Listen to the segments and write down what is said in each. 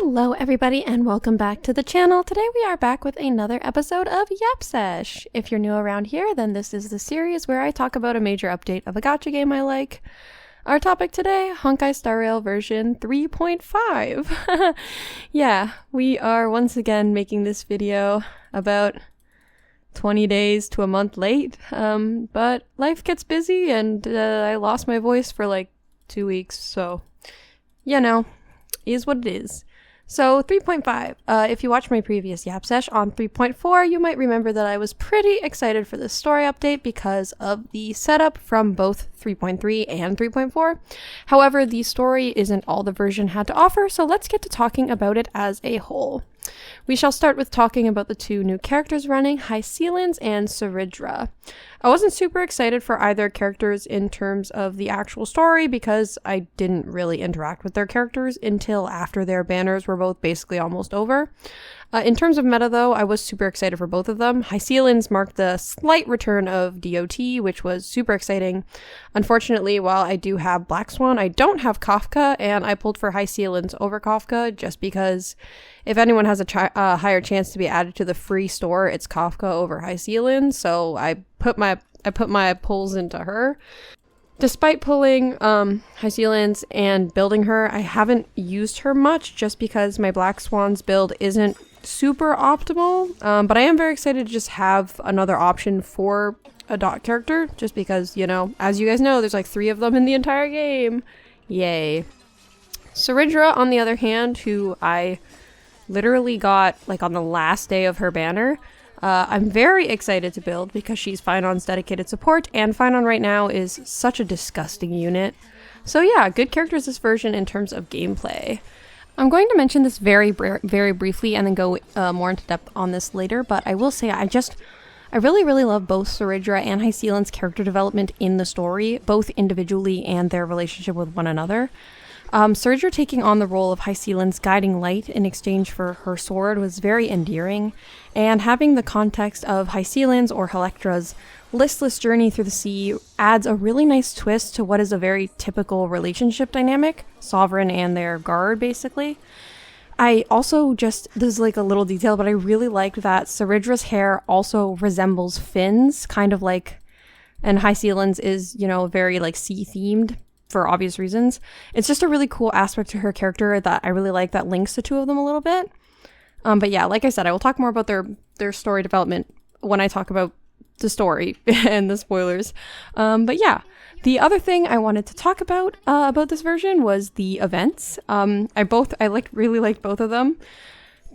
Hello everybody and welcome back to the channel. Today we are back with another episode of YAP SESH. If you're new around here, then this is the series where I talk about a major update of a gacha game I like. Our topic today, Honkai Star Rail version 3.5. Yeah, we are once again making this video about 20 days to a month late, but life gets busy and I lost my voice for like 2 weeks, so you know, is what it is. So 3.5, if you watched my previous YAP sesh on 3.4, you might remember that I was pretty excited for this story update because of the setup from both 3.3 and 3.4. However, the story isn't all the version had to offer, so let's get to talking about it as a whole. We shall start with talking about the two new characters running, Hysealins and Saridra. I wasn't super excited for either characters in terms of the actual story because I didn't really interact with their characters until after their banners were both basically almost over. In terms of meta though, I was super excited for both of them. Hysealins marked the slight return of DOT, which was super exciting. Unfortunately, while I do have Black Swan, I don't have Kafka, and I pulled for Hysealins over Kafka just because if anyone has a higher chance to be added to the free store, it's Kafka over Hysealins, so I put my pulls into her. Despite pulling Hysealins and building her, I haven't used her much just because my Black Swan's build isn't super optimal, but I am very excited to just have another option for a dot character, just because, you know, as you guys know, there's like 3 of them in the entire game. Yay. Saridra, on the other hand, who I literally got like on the last day of her banner, I'm very excited to build because she's Finon's dedicated support, and Finon right now is such a disgusting unit. So yeah, good characters this version in terms of gameplay. I'm going to mention this very briefly and then go more into depth on this later, but I will say I really love both Saridra and Hysealin's character development in the story, both individually and their relationship with one another. Saridra taking on the role of Hysealin's guiding light in exchange for her sword was very endearing, and having the context of Hysealin's or Helectra's listless journey through the sea adds a really nice twist to what is a very typical relationship dynamic, Sovereign and their guard basically. I also this is like a little detail, but I really liked that Saridra's hair also resembles Finn's, kind of like, and Hysealin's is, you know, very like sea themed for obvious reasons. It's just a really cool aspect to her character that I really like that links the two of them a little bit. But yeah, like I said, I will talk more about their story development when I talk about the story and the spoilers. But yeah, the other thing I wanted to talk about this version was the events. I really liked both of them.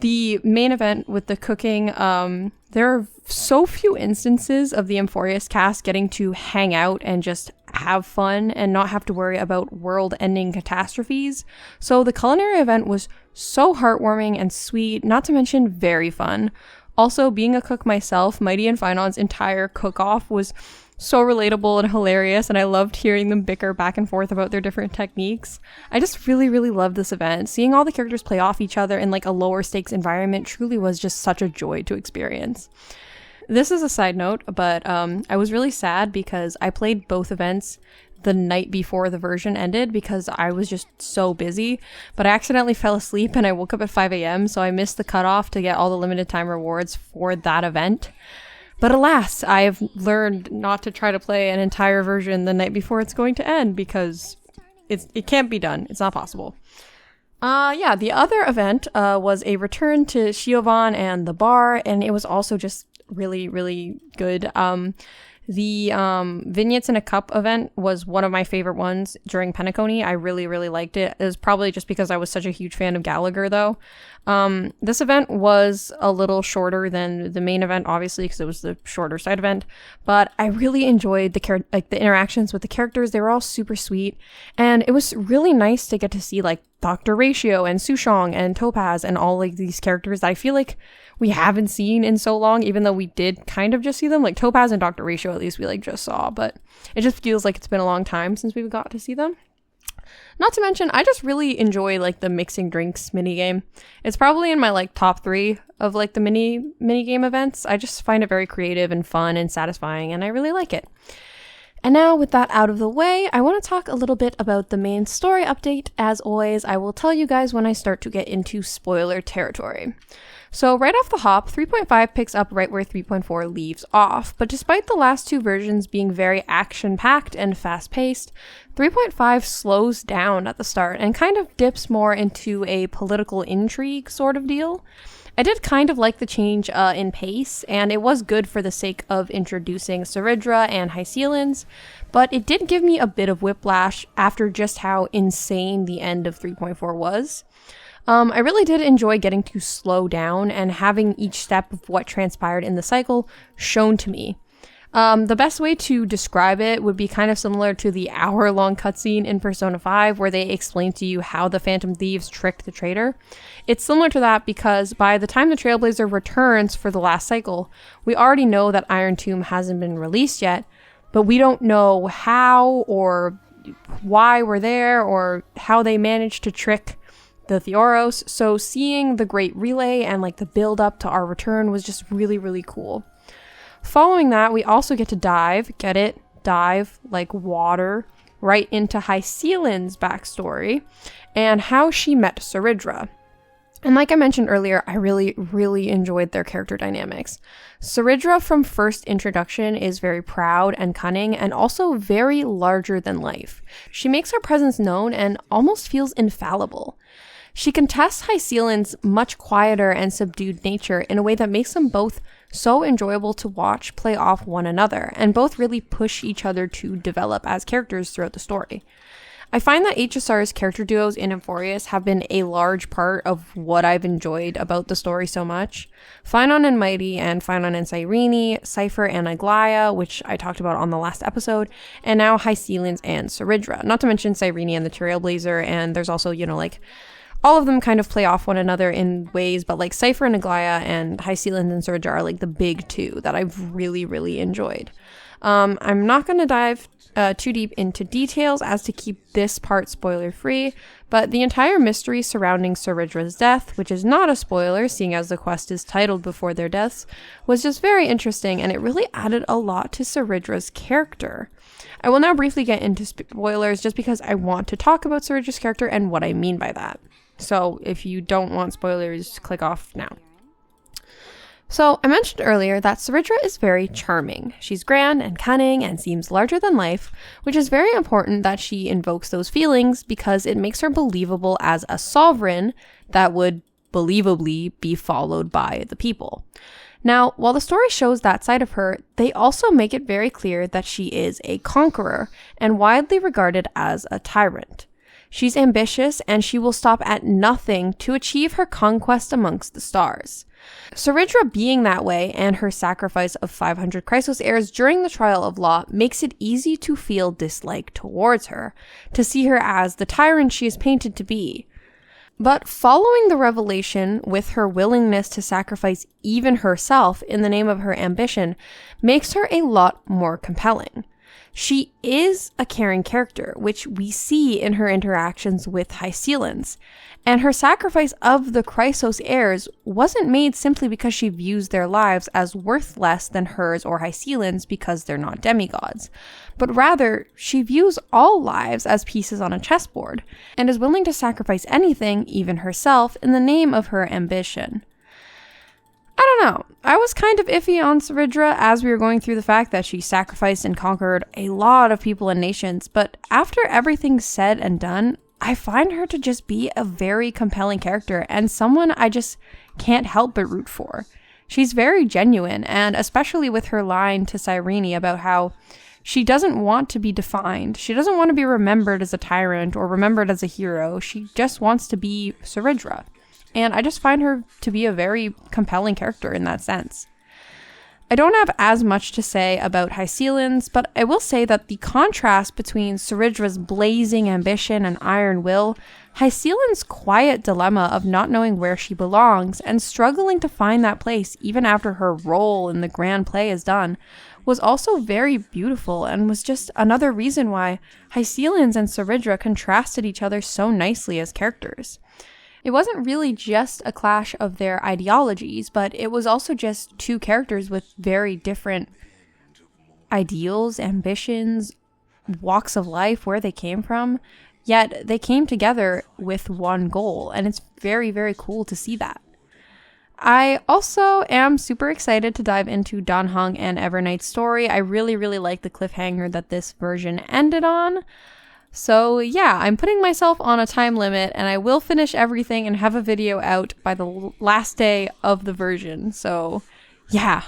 The main event with the cooking, there are so few instances of the Amphorius cast getting to hang out and just have fun and not have to worry about world-ending catastrophes. So the culinary event was so heartwarming and sweet, not to mention very fun. Also, being a cook myself, Mighty and Finon's entire cook-off was so relatable and hilarious, and I loved hearing them bicker back and forth about their different techniques. I just really loved this event. Seeing all the characters play off each other in like a lower stakes environment truly was just such a joy to experience. This is a side note, but I was really sad because I played both events the night before the version ended because I was just so busy, but I accidentally fell asleep and I woke up at 5 a.m. so I missed the cutoff to get all the limited time rewards for that event. But alas, I have learned not to try to play an entire version the night before it's going to end because it can't be done. It's not possible. Yeah, the other event was a return to Shiovan and the bar, and it was also just really good. The Vignettes in a Cup event was one of my favorite ones during Penacony. I really liked it. It was probably just because I was such a huge fan of Gallagher, though. This event was a little shorter than the main event, obviously, because it was the shorter side event. But I really enjoyed the interactions with the characters. They were all super sweet, and it was really nice to get to see like Dr. Ratio and Sushong and Topaz and all like these characters that I feel like we haven't seen in so long, even though we did kind of just see them. Like Topaz and Dr. Ratio, at least we like just saw, but it just feels like it's been a long time since we got to see them. Not to mention, I just really enjoy like the mixing drinks minigame. It's probably in my like top 3 of like the minigame events. I just find it very creative and fun and satisfying, and I really like it. And now, with that out of the way, I want to talk a little bit about the main story update. As always, I will tell you guys when I start to get into spoiler territory. So right off the hop, 3.5 picks up right where 3.4 leaves off, but despite the last two versions being very action-packed and fast-paced, 3.5 slows down at the start and kind of dips more into a political intrigue sort of deal. I did kind of like the change in pace, and it was good for the sake of introducing Saridra and Hysealins, but it did give me a bit of whiplash after just how insane the end of 3.4 was. I really did enjoy getting to slow down and having each step of what transpired in the cycle shown to me. The best way to describe it would be kind of similar to the hour-long cutscene in Persona 5 where they explain to you how the Phantom Thieves tricked the traitor. It's similar to that because by the time the Trailblazer returns for the last cycle, we already know that Iron Tomb hasn't been released yet, but we don't know how or why we're there or how they managed to trick the Theoros, so seeing the great relay and like the build up to our return was just really, really cool. Following that, we also get to dive like water, right into Hysealin's backstory and how she met Saridra. And like I mentioned earlier, I really, really enjoyed their character dynamics. Saridra from first introduction is very proud and cunning and also very larger than life. She makes her presence known and almost feels infallible. She contests Hysealin's much quieter and subdued nature in a way that makes them both so enjoyable to watch play off one another, and both really push each other to develop as characters throughout the story. I find that HSR's character duos in Euphorius have been a large part of what I've enjoyed about the story so much. Finon and Mighty and Finon and Cyrene, Cypher and Aglaya, which I talked about on the last episode, and now Hysealins and Saridra. Not to mention Cyrene and the Trailblazer, and there's also, all of them kind of play off one another in ways, but like Cypher and Aglaya and Hysealins and Saridra are like the big two that I've really, really enjoyed. I'm not going to dive too deep into details as to keep this part spoiler free, but the entire mystery surrounding Saridra's death, which is not a spoiler seeing as the quest is titled before their deaths, was just very interesting, and it really added a lot to Saridra's character. I will now briefly get into spoilers just because I want to talk about Saridra's character and what I mean by that. So if you don't want spoilers, click off now. So I mentioned earlier that Saridra is very charming. She's grand and cunning and seems larger than life, which is very important that she invokes those feelings because it makes her believable as a sovereign that would believably be followed by the people. Now, while the story shows that side of her, they also make it very clear that she is a conqueror and widely regarded as a tyrant. She's ambitious and she will stop at nothing to achieve her conquest amongst the stars. Saridra being that way and her sacrifice of 500 Chrysos heirs during the trial of law makes it easy to feel dislike towards her, to see her as the tyrant she is painted to be. But following the revelation with her willingness to sacrifice even herself in the name of her ambition makes her a lot more compelling. She is a caring character, which we see in her interactions with Hysealins, and her sacrifice of the Chrysos heirs wasn't made simply because she views their lives as worth less than hers or Hysealins because they're not demigods, but rather she views all lives as pieces on a chessboard, and is willing to sacrifice anything, even herself, in the name of her ambition. I don't know. I was kind of iffy on Saridra as we were going through the fact that she sacrificed and conquered a lot of people and nations, but after everything's said and done, I find her to just be a very compelling character and someone I just can't help but root for. She's very genuine, and especially with her line to Cyrene about how she doesn't want to be defined. She doesn't want to be remembered as a tyrant or remembered as a hero. She just wants to be Saridra. And I just find her to be a very compelling character in that sense. I don't have as much to say about Hysealins, but I will say that the contrast between Saridra's blazing ambition and iron will, Hysealin's quiet dilemma of not knowing where she belongs and struggling to find that place even after her role in the grand play is done, was also very beautiful and was just another reason why Hysealins and Saridra contrasted each other so nicely as characters. It wasn't really just a clash of their ideologies, but it was also just two characters with very different ideals, ambitions, walks of life, where they came from, yet they came together with one goal, and it's very, very cool to see that. I also am super excited to dive into Dan Heng and Evernight's story. I really, really like the cliffhanger that this version ended on. So yeah, I'm putting myself on a time limit, and I will finish everything and have a video out by the last day of the version. So yeah,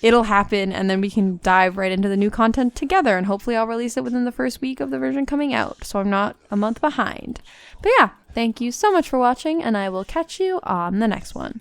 it'll happen, and then we can dive right into the new content together, and hopefully I'll release it within the first week of the version coming out, so I'm not a month behind. But yeah, thank you so much for watching, and I will catch you on the next one.